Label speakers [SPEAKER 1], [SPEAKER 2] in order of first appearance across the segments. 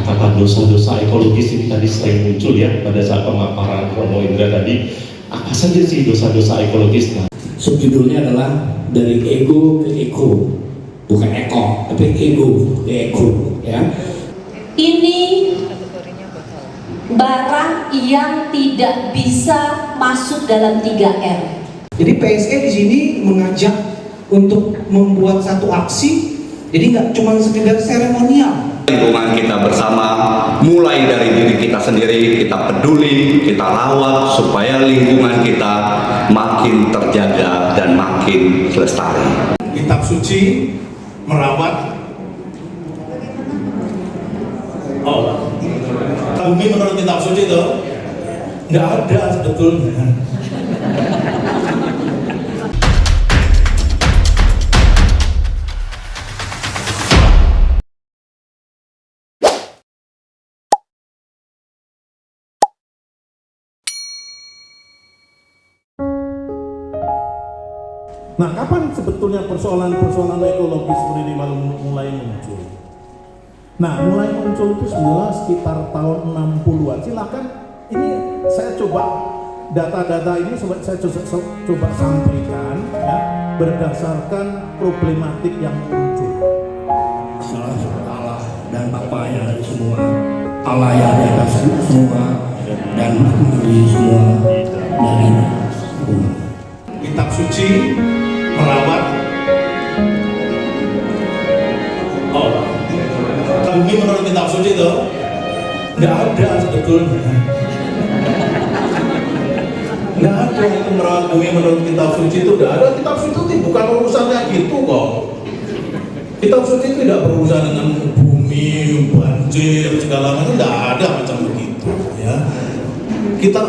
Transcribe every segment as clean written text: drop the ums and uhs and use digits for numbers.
[SPEAKER 1] kata-kata dosa-dosa ekologis ini tadi sering muncul ya pada saat pemaparan Romo Indra tadi. Apa saja sih dosa-dosa ekologis? Nah,
[SPEAKER 2] subjudulnya adalah dari ego ke eko, bukan eko, tapi ego ke eko, ya.
[SPEAKER 3] Ini barang yang tidak bisa masuk dalam 3R.
[SPEAKER 4] Jadi PSE di sini mengajak untuk membuat satu aksi, jadi nggak cuma sekedar seremonial.
[SPEAKER 5] Lingkungan kita bersama, mulai dari diri kita sendiri, kita peduli, kita rawat supaya lingkungan kita makin terjaga dan makin lestari.
[SPEAKER 6] Kitab suci merawat bumi menurut kitab suci itu nggak ada sebetulnya.
[SPEAKER 7] Nah, kapan sebetulnya persoalan-persoalan ekologis seperti ini mulai muncul? Nah, mulai muncul itu sebenarnya sekitar tahun 60-an. Silakan, ini saya coba data-data ini saya coba sampaikan ya, berdasarkan problematik yang muncul.
[SPEAKER 2] Salah Allah dan Bapa yang ada semua, Allah yang di atas semua dan di semua dari
[SPEAKER 6] Kitab suci merawat bumi menurut kitab suci itu nggak ada sebetulnya. Nggak ada itu merawat bumi menurut kitab suci itu nggak ada. Kitab suci itu bukan urusannya gitu kok. Kitab suci itu tidak berurusan dengan bumi, banjir, segala macam, nggak ada macam begitu ya. Kita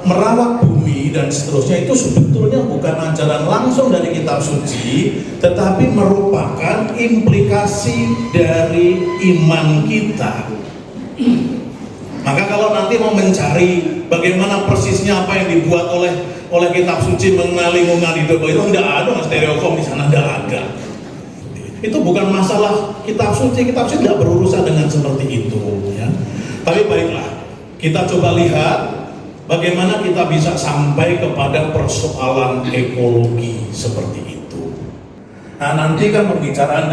[SPEAKER 6] merawat bumi dan seterusnya itu sebetulnya bukan ajaran langsung dari kitab suci, tetapi merupakan implikasi dari iman kita. Maka kalau nanti mau mencari bagaimana persisnya apa yang dibuat oleh kitab suci mengenai lingkungan hidup itu tidak ada, stereokom di sana tidak ada. Itu bukan masalah kitab suci tidak berurusan dengan seperti itu ya. Tapi baiklah, kita coba lihat bagaimana kita bisa sampai kepada persoalan ekologi seperti itu. Nah, nanti kan pembicaraan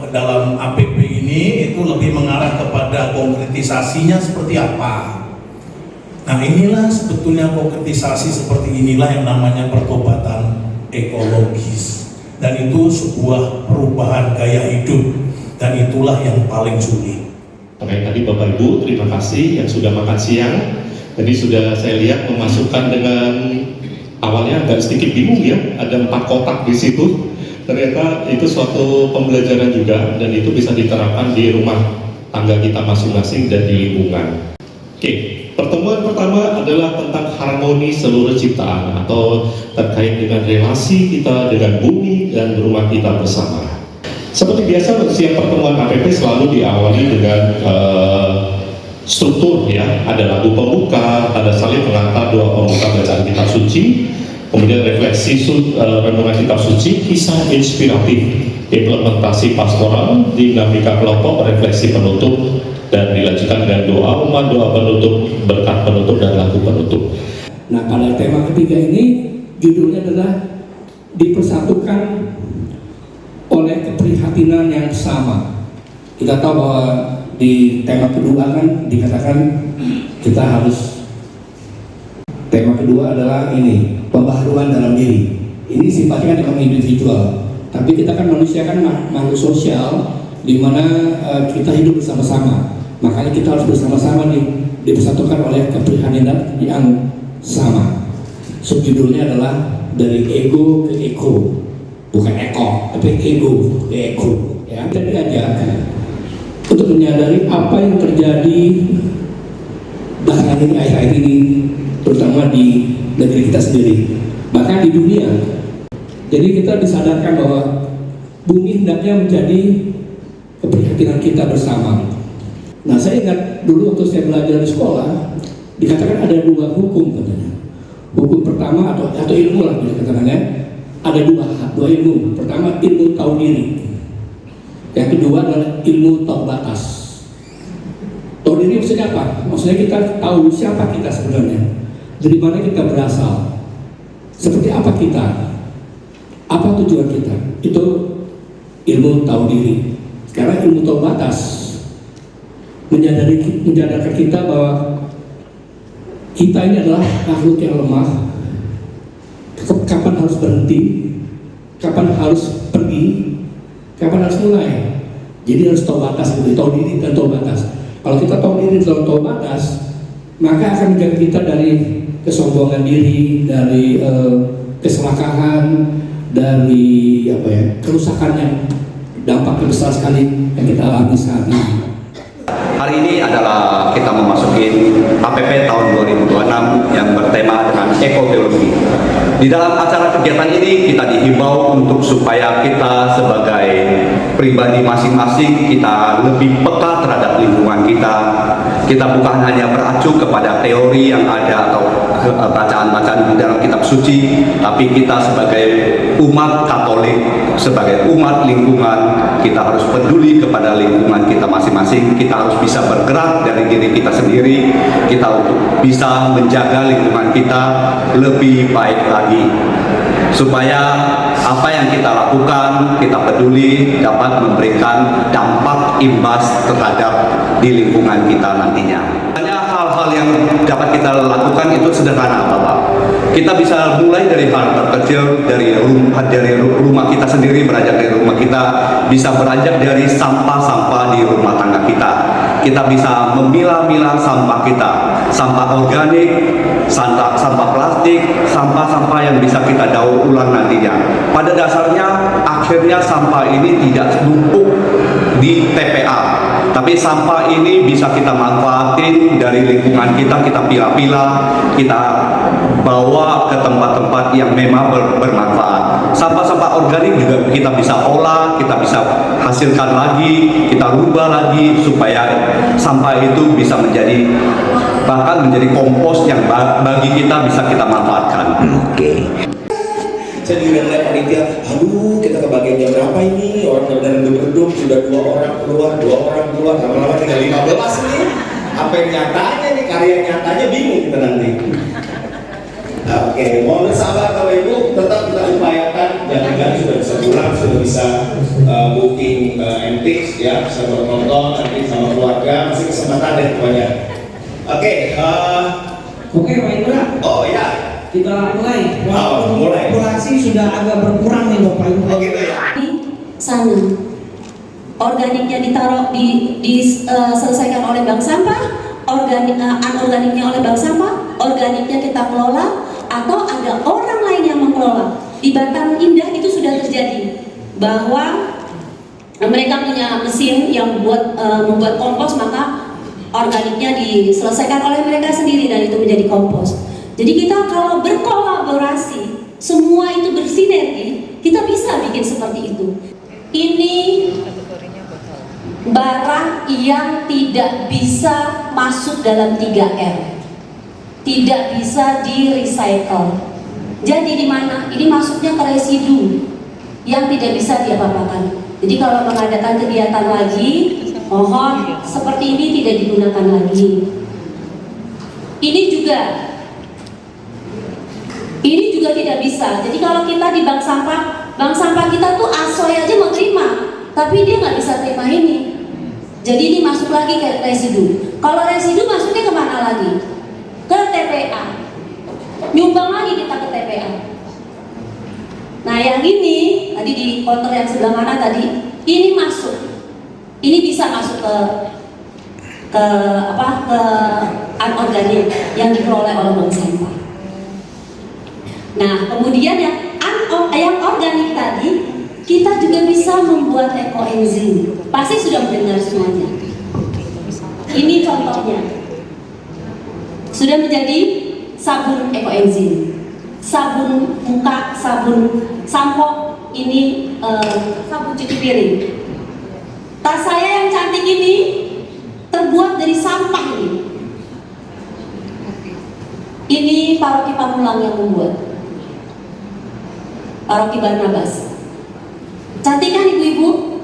[SPEAKER 6] dalam APP ini itu lebih mengarah kepada konkretisasinya seperti apa. Nah, inilah sebetulnya konkretisasi seperti inilah yang namanya pertobatan ekologis. Dan itu sebuah perubahan gaya hidup, dan itulah yang paling sulit.
[SPEAKER 1] Oke, tadi Bapak Ibu terima kasih yang sudah makan siang. Tadi sudah saya lihat memasukkan dengan awalnya agak sedikit bingung ya, ada 4 kotak di situ. Ternyata itu suatu pembelajaran juga dan itu bisa diterapkan di rumah tangga kita masing-masing dan di lingkungan. Oke, pertemuan pertama adalah tentang harmoni seluruh ciptaan atau terkait dengan relasi kita dengan bumi dan rumah kita bersama. Seperti biasa, setiap pertemuan APP selalu diawali dengan struktur ya, ada lagu pembuka, ada saling pengantar, doa pembuka bacaan kitab suci, kemudian refleksi renungan kitab suci, kisah inspiratif, implementasi pastoral, dinamika kelompok, refleksi penutup, dan dilanjutkan dengan doa umat, doa penutup, berkat penutup, dan lagu penutup.
[SPEAKER 2] Nah, pada tema ketiga ini judulnya adalah dipersatukan oleh keprihatinan yang sama. Kita tahu bahwa di tema kedua kan dikatakan kita harus, tema kedua adalah ini, pembaharuan dalam diri. Ini sifatnya kan individual, tapi kita kan manusia kan makhluk sosial di mana kita hidup bersama-sama. Makanya kita harus bersama-sama dipersatukan oleh keprihatinan yang sama. Subjudulnya adalah dari ego ke eko, bukan eko, tapi ego ke eko. Ya, kita diajak untuk menyadari apa yang terjadi belakangan ini, akhir-akhir ini, terutama di negeri kita sendiri, bahkan di dunia. Jadi kita disadarkan bahwa bumi hendaknya menjadi keprihatinan kita bersama. Nah, saya ingat dulu waktu saya belajar di sekolah, dikatakan ada 2 hukum katanya. Hukum pertama atau ilmu lah dikatakannya, ada dua ilmu. Pertama ilmu tahu diri, yang kedua adalah ilmu tahu batas. diri maksudnya apa? Maksudnya kita tahu siapa kita sebenarnya, dari mana kita berasal, seperti apa kita, apa tujuan kita. Itu ilmu tahu diri. Sekarang ilmu tahu batas, menyadarkan kita bahwa kita ini adalah makhluk yang lemah. Kapan harus berhenti, kapan harus pergi, kapan harus mulai. Jadi harus tahu batas, tahu diri dan tahu batas. Kalau kita tahu diri dan tahu batas, maka akan menjaga kita dari kesombongan diri, dari keserakahan, dari kerusakan yang dampaknya besar sekali yang kita alami saat ini.
[SPEAKER 5] Hari ini adalah kita memasuki APP tahun 2026 yang bertema dengan ekoteologi. Di dalam acara kegiatan ini kita dihimbau untuk supaya kita sebagai pribadi masing-masing kita lebih peka terhadap lingkungan kita. Kita bukan hanya beracu kepada teori yang ada atau bacaan-bacaan di dalam kitab suci, tapi kita sebagai umat Katolik, sebagai umat lingkungan, kita harus peduli kepada lingkungan kita masing-masing. Kita harus bisa bergerak dari diri kita sendiri, kita untuk bisa menjaga lingkungan kita lebih baik lagi, supaya apa yang kita lakukan, kita peduli dapat memberikan dampak imbas terhadap di lingkungan kita nantinya. Hanya hal-hal yang dapat kita lakukan itu sederhana, Bapak. Kita bisa mulai dari hal terkecil, dari rumah kita sendiri, beranjak dari rumah kita, bisa beranjak dari sampah-sampah di rumah tangga kita. Kita bisa memilah-milah sampah kita, sampah organik, sampah plastik, sampah-sampah yang bisa kita daur ulang nantinya. Pada dasarnya, akhirnya sampah ini tidak numpuk di TPA, tapi sampah ini bisa kita manfaatin dari lingkungan kita pilah-pilah, kita bawa ke tempat-tempat yang memang bermanfaat. Sampah-sampah organik juga kita bisa olah, kita bisa hasilkan lagi, kita rubah lagi supaya sampah itu bisa bahkan menjadi kompos yang bagi kita bisa kita manfaatkan. Oke.
[SPEAKER 8] Saya juga melihat panitia, aduh kita kebagian jam berapa ini, orang dari gedung sudah 2 orang keluar, lama-lama tinggal 15 nih. Apa yang nyatanya nih, karya nyatanya bingung kita nanti. Oke, mohon bersabar Bapak Ibu, tetap kita upayakan, jangan sudah bisa pulang, sudah bisa booking MTX ya, bisa nonton nanti sama keluarga, masih kesempatan deh pokoknya. Oke,
[SPEAKER 4] Pak Indra.
[SPEAKER 8] Oh ya.
[SPEAKER 4] Kita mulai.
[SPEAKER 8] Mulai.
[SPEAKER 4] Populasi sudah agak berkurang nih Bapak Ibu.
[SPEAKER 8] Oh gitu ya.
[SPEAKER 3] Di sana organiknya ditaruh diselesaikan oleh bank sampah, anorganiknya oleh bank sampah, organiknya kita kelola, atau ada orang lain yang mengelola. Di Batan Indah itu sudah terjadi bahwa mereka punya mesin yang membuat kompos, maka organiknya diselesaikan oleh mereka sendiri dan itu menjadi kompos. Jadi kita kalau berkolaborasi, semua itu bersinergi, kita bisa bikin seperti itu. Ini barang yang tidak bisa masuk dalam 3R, tidak bisa di-recycle. Jadi di mana? Ini masuknya ke residu yang tidak bisa diapa-apakan. Jadi kalau mengadakan kegiatan lagi, mohon seperti ini tidak digunakan lagi. Ini juga tidak bisa. Jadi kalau kita di bank sampah kita tuh asoy aja mau terima, tapi dia nggak bisa terima ini. Jadi ini masuk lagi ke residu. Kalau residu masuknya kemana lagi? Ke TPA. Nyumbang lagi kita ke TPA. Nah yang ini tadi di konter yang sebelah mana tadi, ini masuk. Ini bisa masuk ke anorganik yang dikelola oleh bank sampah. Nah, kemudian yang organik tadi, kita juga bisa membuat ekoenzim. Pasti sudah mendengar semuanya. Ini contohnya. Sudah menjadi sabun ekoenzim. Sabun muka, sabun sampo, ini sabun cuci piring. Tas saya yang cantik ini terbuat dari sampah ini. Ini Paroki Pamulang yang membuat. Paroki Barnabas. Cantik kan ibu-ibu?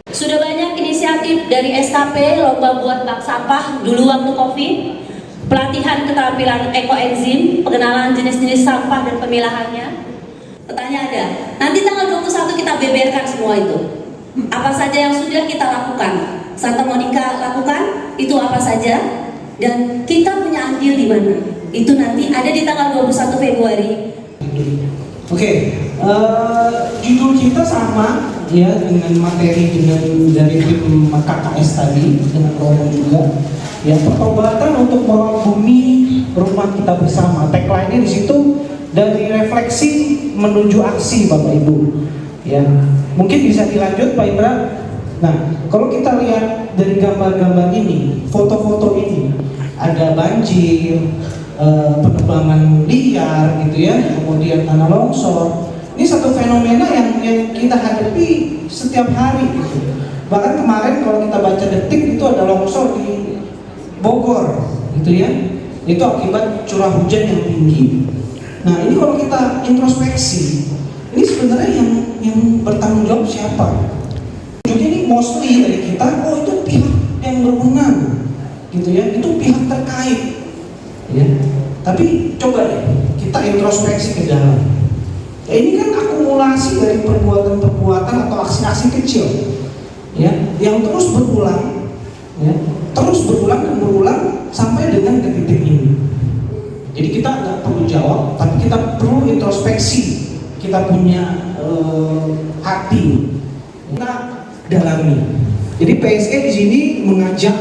[SPEAKER 3] Sudah banyak inisiatif dari SKP Lomba Buat Bak Sampah dulu waktu Covid, pelatihan keterampilan ekoenzim, pengenalan jenis-jenis sampah dan pemilahannya. Pertanyaan ada, nanti tanggal 21 kita beberkan semua itu. Apa saja yang sudah kita lakukan, Santa Monica lakukan, itu apa saja, dan kita punya andil di mana. Itu nanti ada di tanggal 21 Februari.
[SPEAKER 4] Oke, judul kita sama ya dengan materi dari tim KKS tadi, dengan Romo juga. Ya, pertobatan untuk merawat bumi rumah kita bersama. Tagline-nya di situ dari refleksi menuju aksi, Bapak Ibu. Ya, mungkin bisa dilanjut Pak Indra. Nah, kalau kita lihat dari gambar-gambar ini, foto-foto ini, ada banjir, penebangan liar gitu ya, kemudian tanah longsor. Ini satu fenomena yang kita hadapi setiap hari gitu. Bahkan kemarin kalau kita baca Detik itu ada longsor di Bogor gitu ya. Itu akibat curah hujan yang tinggi. Nah, ini kalau kita introspeksi, ini sebenarnya yang bertanggung jawab siapa? Jadi ini mostly dari kita, oh itu pihak yang berwenang gitu ya, itu pihak terkait. Ya. Tapi coba deh kita introspeksi ke dalam. Ya, ini kan akumulasi dari perbuatan-perbuatan atau aksi-aksi kecil, ya, yang terus berulang, ya, terus berulang dan berulang sampai dengan ke titik ini. Jadi kita nggak perlu jawab, tapi kita perlu introspeksi. Kita punya hati, kita dalami. Jadi PSE di sini mengajak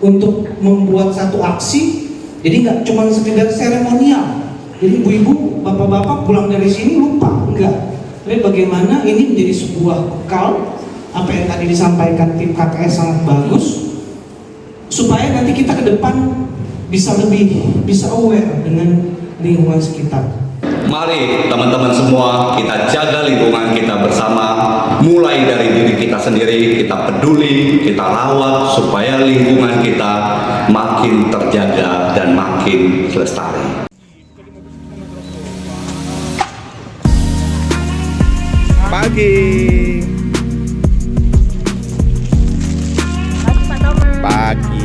[SPEAKER 4] untuk membuat satu aksi. Jadi nggak cuma sekedar seremonial. Jadi ibu-ibu, bapak-bapak pulang dari sini lupa, enggak. Tapi bagaimana ini menjadi sebuah bekal, apa yang tadi disampaikan tim KKS sangat bagus, supaya nanti kita ke depan bisa aware dengan lingkungan sekitar.
[SPEAKER 5] Mari teman-teman semua kita jaga lingkungan kita bersama, mulai dari diri kita sendiri, kita peduli, kita rawat supaya lingkungan kita makin terjaga dan makin lestari.
[SPEAKER 9] Pagi. Pagi.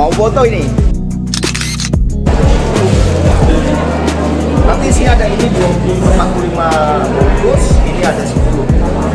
[SPEAKER 9] Mau foto ini? Nanti sih ada ini 45 bungkus, ini ada 10.